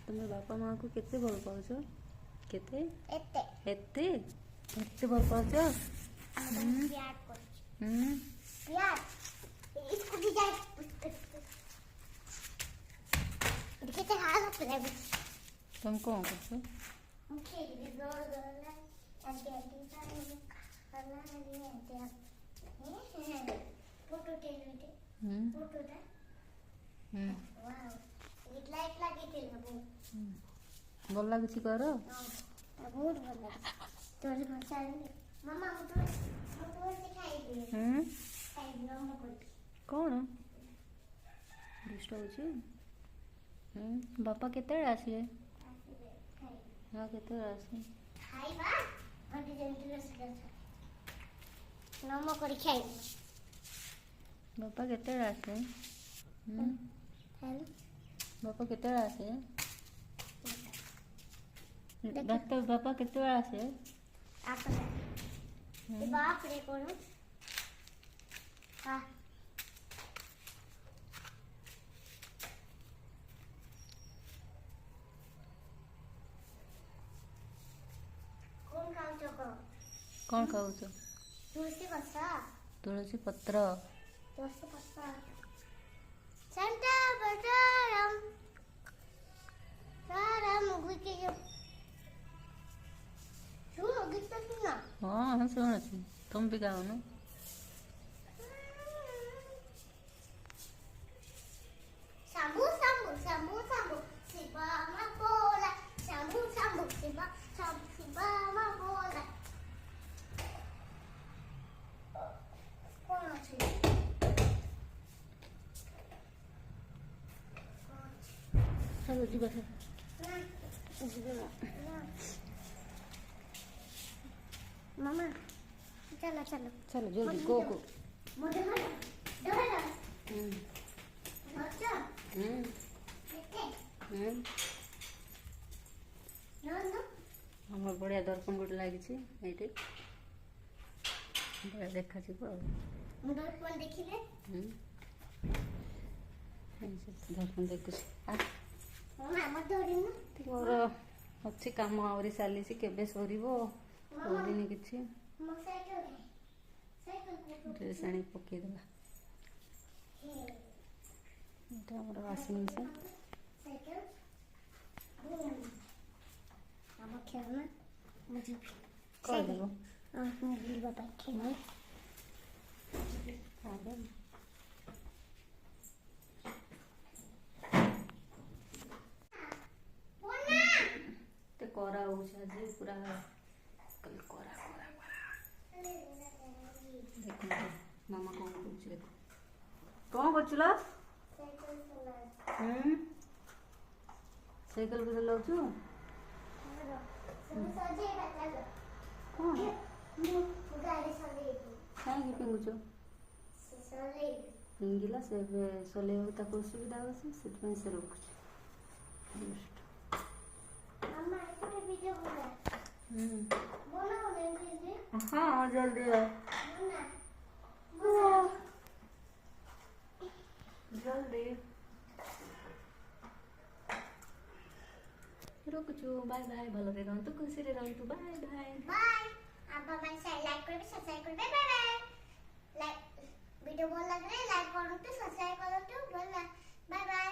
तुम बापा माँ को केते भल पाउछ केते एते एते एते भल पाउछ प्यार कर प्यार इसको भी जाए देखते हां अपने तुम कौन करछो मुझे भी जोर जोर आगे आगे सारे करना नहीं है फोटो टेलते फोटो दा वाओ इतला इतला के लगो भल लागुची कर बहुत भल लागे तोर भाषा मामा मोटो से खाई दे खाई दियो मको कौन दुष्ट होची बापा केते आसिले हाँ केते आसी खाइबा अंटी जंतु रस नमो करी खाई बापा केते आसे हेलो बापा केते आसे डॉक्टर बापा केते आसे आप बाप रे करो हां कौन खाऊ चको कौन खाऊछ तुलसी बसा तुलसी पत्र तुलसी बसा संता बजारम सारम गुके जो सुनो गीत तो सुना हाँ हाँ सुनो तुम भी गाओ ना शंभू शंभू शंभू शंभू शिवा मा बोला शंभू शंभू शिवा शिवा मा बोला कौन ଅଛି चलो जी बस मामा चलो चलो चलो जल्दी गो गो मोटे मोटे डोरा अच्छा देखते नो नो हमर बढ़िया दर्पण गोटे लागिछि एठी बढ़िया देखा छिबो दर्पण देखिले दर्पण देखुछि मामा मत डरिनु मोर अच्छी काम आवरी सालिसी केबे सरीबो सरीनी किछि मो साइकिल ड्रेस आनी पके देला एटा हमर वाशिंग मशीन साइकिल अब खेलना मुझे कर देबो मुझे बाबा खेलना आगे ते कोरा होछ आज पूरा कल कोरा कोरा देखो मामा कौन कुछ देखो कौन बचला साइकिल पे चलाउछु कौन काहे पिंगुछु पिंगिला से सोले ताको सुविधा होछि सेटमें से रखुछु हाँ जल्दी जल्दी रुकछु बाय बाय भलरे रहंतु खुशी रे रहंतु बाय बाय बाय आप हमारे साथ लाइक करबे सब्सक्राइब करबे बाय बाय लाइक वीडियो भल लगे लाइक करंतु सब्सक्राइब करंतु बाय बाय